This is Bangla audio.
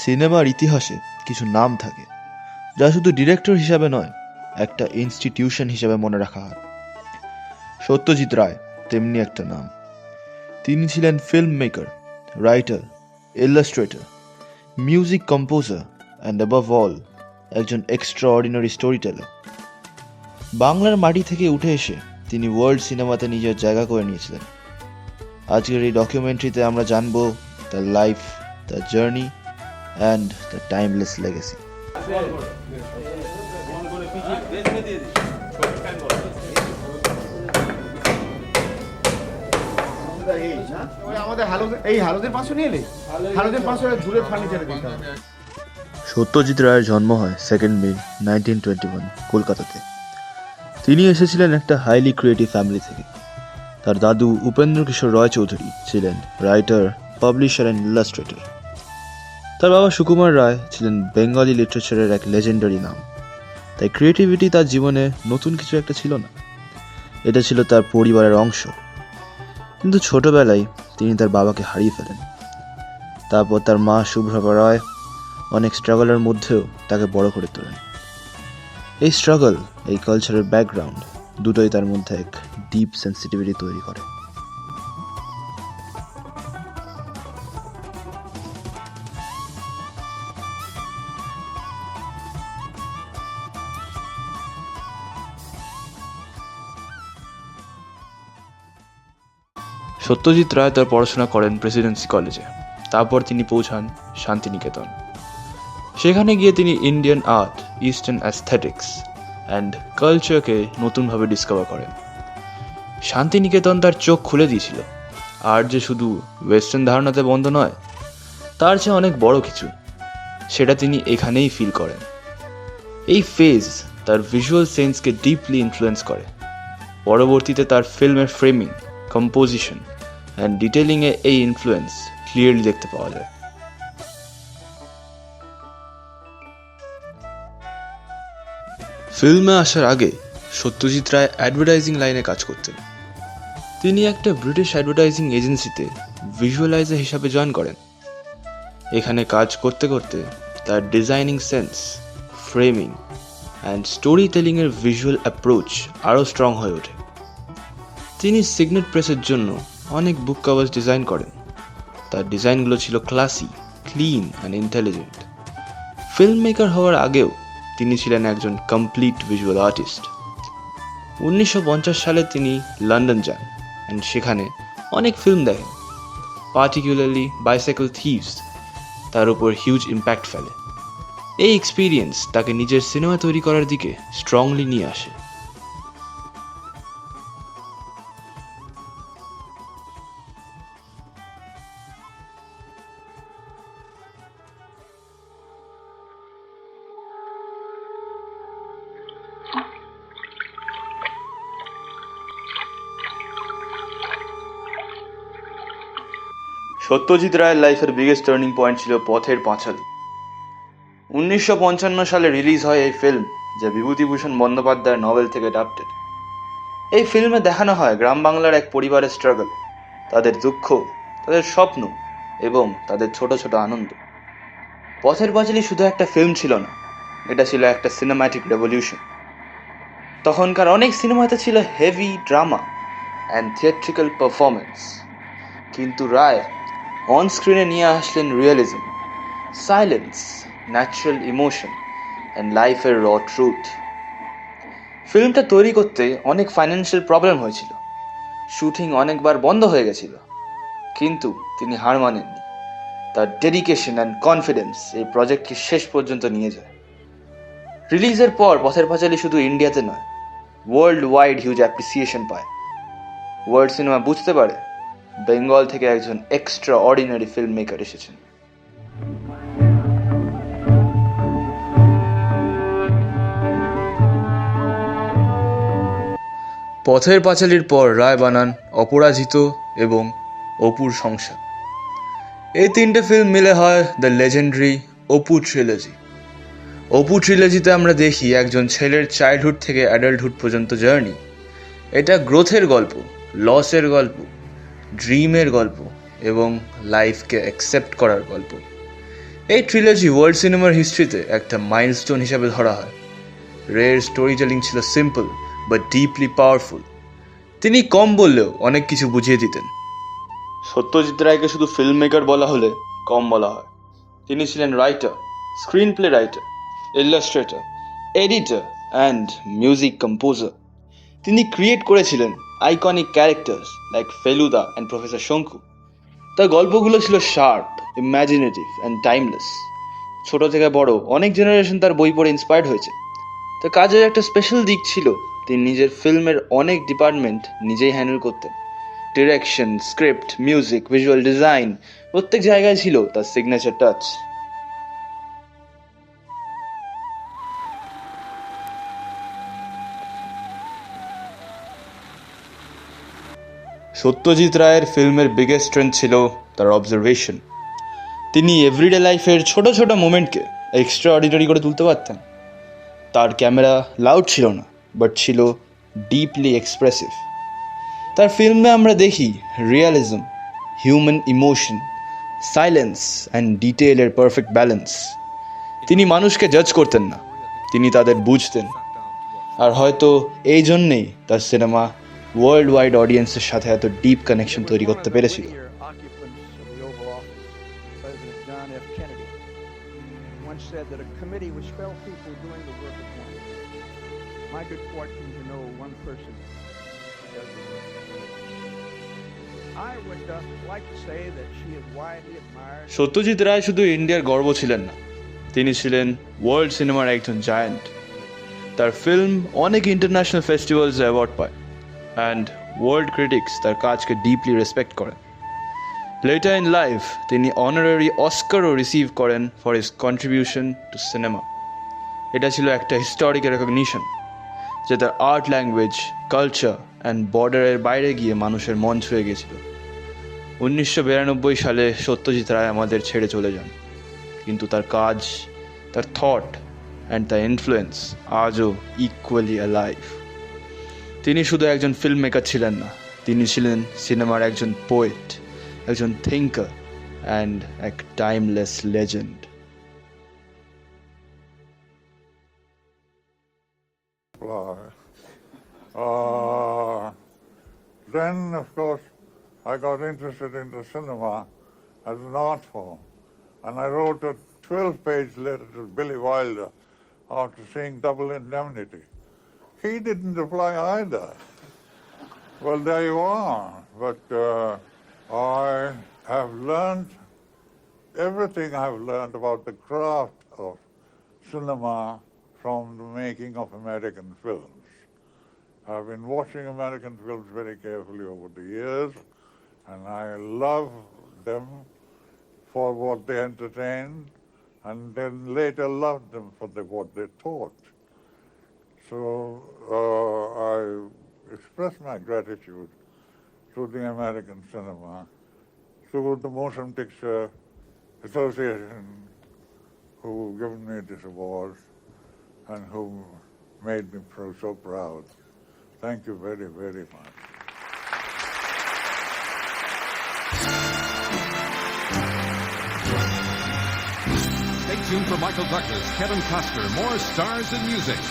সিনেমার ইতিহাসে কিছু নাম থাকে যা শুধু ডিরেক্টর হিসাবে নয়, একটা ইনস্টিটিউশন হিসাবে মনে রাখা হয়। সত্যজিৎ রায় তেমনি একটা নাম। তিনি ছিলেন film maker, writer, Illustrator, music composer and above all একজন এক্সট্রা অর্ডিনারি স্টোরি টেলার। বাংলার মাটি থেকে উঠে এসে তিনি ওয়ার্ল্ড সিনেমাতে নিজের জায়গা করে নিয়েছিলেন। আজকের এই ডকুমেন্টারিতে আমরা জানবো তার লাইফ, তার journey and the timeless legacy. Satyajit রায়ের জন্ম হয় 2 মে 1921 কলকাতাতে। তিনি এসেছিলেন একটা হাইলি ক্রিয়েটিভ ফ্যামিলি থেকে। তার দাদু উপেন্দ্র কিশোর রয় চৌধুরী ছিলেন রাইটার, পাবলিশার অ্যান্ড ইলাস্ট্রেটর। তার বাবা সুকুমার রায় ছিলেন বেঙ্গলি লিটারেচারের এক লেজেন্ডারি নাম। তাই ক্রিয়েটিভিটি তার জীবনে নতুন কিছু একটা ছিল না, এটা ছিল তার পরিবারের অংশ। কিন্তু ছোটবেলায় তিনি তার বাবাকে হারিয়ে ফেলেন। তারপর তার মা শুভ্রভা রায় অনেক স্ট্রাগলের মধ্যেও তাকে বড় করে তোলেন। এই স্ট্রাগল, এই কালচারের ব্যাকগ্রাউন্ড দুটোই তার মধ্যে এক ডিপ সেন্সিটিভিটি তৈরি করে। সত্যজিৎ রায় তার পড়াশোনা করেন প্রেসিডেন্সি কলেজে। তারপর তিনি পৌঁছান শান্তিনিকেতন। সেখানে গিয়ে তিনি Indian art, eastern aesthetics and কালচারকে নতুনভাবে ডিসকভার করেন। শান্তিনিকেতন তার চোখ খুলে দিয়েছিল। আর্ট যে শুধু ওয়েস্টার্ন ধারণাতে বন্ধ নয়, তার চেয়ে অনেক বড় কিছু, সেটা তিনি এখানেই ফিল করেন। এই ফেজ তার ভিজুয়াল সেন্সকে ডিপলি ইনফ্লুয়েন্স করে। পরবর্তীতে তার ফিল্মের ফ্রেমিং, কম্পোজিশন অ্যান্ড ডিটেলিংয়ে এই ইনফ্লুয়েন্স ক্লিয়ারলি দেখতে পাওয়া যায়। ফিল্মে আসার আগে সত্যজিৎ রায় অ্যাডভার্টাইজিং লাইনে কাজ করতেন। তিনি একটা ব্রিটিশ অ্যাডভার্টাইজিং এজেন্সিতে ভিজুয়ালাইজার হিসাবে জয়েন করেন। এখানে কাজ করতে করতে তার designing sense, framing and story টেলিংয়ের ভিজুয়াল অ্যাপ্রোচ আরও স্ট্রং হয়ে ওঠে। তিনি সিগনেট প্রেসের জন্য অনেক বুক কভার্স ডিজাইন করেন। তার ডিজাইনগুলো ছিল classy, clean and intelligent. Film maker হওয়ার আগেও তিনি ছিলেন একজন কমপ্লিট ভিজুয়াল আর্টিস্ট। 1950 সালে তিনি লন্ডন যান অ্যান্ড সেখানে অনেক ফিল্ম দেখেন। পার্টিকুলারলি বাইসাইকেল থিভস তার উপর হিউজ ইম্প্যাক্ট ফেলে। এই এক্সপিরিয়েন্স তাকে নিজের সিনেমা তৈরি করার দিকে স্ট্রংলি নিয়ে আসে। সত্যজিৎ রায়ের লাইফের বিগেস্ট টার্নিং পয়েন্ট ছিল পথের পাঁচালী। 1955 সালে রিলিজ হয় এই ফিল্ম, যা বিভূতিভূষণ বন্দ্যোপাধ্যায়ের নভেল থেকে অ্যাডাপ্টেড। এই ফিল্মে দেখানো হয় গ্রাম বাংলার এক পরিবারের স্ট্রাগল, তাদের দুঃখ, তাদের স্বপ্ন এবং তাদের ছোট ছোট আনন্দ। পথের পাঁচালী শুধু একটা ফিল্ম ছিল না, এটা ছিল একটা সিনেম্যাটিক রেভলিউশন। তখনকার অনেক সিনেমাতে ছিল heavy drama and theatrical performance, কিন্তু রায় অন স্ক্রিনে নিয়ে আসলেন realism, silence, natural emotion and লাইফের র ট্রুথ। ফিল্মটা তৈরি করতে অনেক ফাইন্যান্সিয়াল প্রবলেম হয়েছিল, শুটিং অনেকবার বন্ধ হয়ে গেছিল, কিন্তু তিনি হার মানেননি। তার ডেডিকেশন অ্যান্ড কনফিডেন্স এই প্রজেক্টকে শেষ পর্যন্ত নিয়ে যায়। রিলিজের পর পথের পাঁচালী শুধু ইন্ডিয়াতে নয়, ওয়ার্ল্ড ওয়াইড হিউজ অ্যাপ্রিসিয়েশন পায়। ওয়ার্ল্ড সিনেমা বুঝতে পারে বেঙ্গল থেকে একজন এক্সট্রা অর্ডিনারি ফিল্ম মেকার এসেছেন। পথের পাঁচালীর পর রায় বানান অপরাজিত এবং অপুর সংসার। এই তিনটে ফিল্ম মিলে হয় the legendary Apu trilogy. Apu ট্রিলজিতে আমরা দেখি একজন ছেলের চাইল্ডহুড থেকে অ্যাডাল্টহুড পর্যন্ত জার্নি। এটা গ্রোথের গল্প, লসের গল্প, ড্রিমের গল্প এবং লাইফকে অ্যাকসেপ্ট করার গল্প। এই ট্রিলজি ওয়ার্ল্ড সিনেমার হিস্ট্রিতে একটা মাইলস্টোন হিসাবে ধরা হয়। রের স্টোরি টেলিং ছিল সিম্পল বাট ডিপলি পাওয়ারফুল। তিনি কম বললেও অনেক কিছু বুঝিয়ে দিতেন। সত্যজিৎ রায়কে শুধু ফিল্ম মেকার বলা হলে কম বলা হয়। তিনি ছিলেন writer, screen play writer, Illustrator, editor and music composer. তিনি ক্রিয়েট করেছিলেন iconic characters like Feluda and professor শঙ্কু। তার গল্পগুলো ছিল শার্প, ইম্যাজিনেটিভ অ্যান্ড টাইমলেস। ছোট থেকে বড় অনেক জেনারেশন তার বই পড়ে ইন্সপায়ার্ড হয়েছে। তার কাজের একটা স্পেশাল দিক ছিল তিনি নিজের ফিল্মের অনেক ডিপার্টমেন্ট নিজেই হ্যান্ডেল করতেন। Direction, script, music, visual design, প্রত্যেক জায়গায় ছিল তার সিগনেচার টাচ। সত্যজিৎ রায়ের ফিল্মের বিগেস্ট স্ট্রেংথ ছিল তার অবজারভেশন। তিনি এভরিডে লাইফের ছোট ছোট মোমেন্টকে এক্সট্রা অর্ডিনারি করে তুলতে পারতেন। তার ক্যামেরা লাউড ছিল না, বাট ছিল ডিপলি এক্সপ্রেসিভ। তার ফিল্মে আমরা দেখি realism, human emotion, silence and ডিটেইলের পারফেক্ট ব্যালেন্স। তিনি মানুষকে জাজ করতেন না, তিনি তাদের বুঝতেন। আর হয়তো এই জন্যেই তার সিনেমা ওয়ার্ল্ড ওয়াইড অডিয়েন্সের সাথে এত ডিপ কানেকশন তৈরি করতে পেরেছিল। Said that a committee was 12 people doing the work at once. My good fortune to know one person who does the work. I would like to say that she is widely admired. Satyajit Ray শুধু ইন্ডিয়ার গর্ব ছিলেন না, তিনি ছিলেন ওয়ার্ল্ড সিনেমার একজন জায়ান্ট। তার ফিল্ম অনেক ইন্টারন্যাশনাল ফেস্টিভ্যালস অ্যাওয়ার্ড পায় অ্যান্ড ওয়ার্ল্ড ক্রিটিক্স তার কাজকে ডিপলি রেসপেক্ট করেন। লেটার ইন লাইফ তিনি অনারারি অস্কারও রিসিভ করেন for his contribution to cinema. এটা ছিল একটা হিস্টোরিক রেকগনিশন যে তার আর্ট, ল্যাঙ্গুয়েজ, কালচার অ্যান্ড বর্ডারের বাইরে গিয়ে মানুষের মন ছুঁয়ে গেছিল। 1992 সালে সত্যজিৎ রায় আমাদের ছেড়ে চলে যান, কিন্তু তার কাজ, তার থট অ্যান্ড তার ইনফ্লুয়েন্স আজও ইকুয়ালি অ্যালাইভ। তিনি শুধু একজন ফিল্ম মেকার ছিলেন না, তিনি ছিলেন সিনেমার একজন পোয়েট, একজন থিঙ্কার অ্যান্ড এক timeless legend. Then, of course, I got interested in the cinema as an art form, and I wrote a 12-page letter to Billy Wilder after seeing Double Indemnity. He didn't reply either. Well, there you are. But I have learned everything I've learned about the craft of cinema from the making of American films. I've been watching American films very carefully over the years, and I love them for what they entertained, and then later loved them for what they taught. So I express my gratitude to the American cinema, to the Motion Picture Association, who given me this award and who made me so proud. Thank you very, very much. Stay tuned for Michael Douglas, Kevin Costner, more stars and music.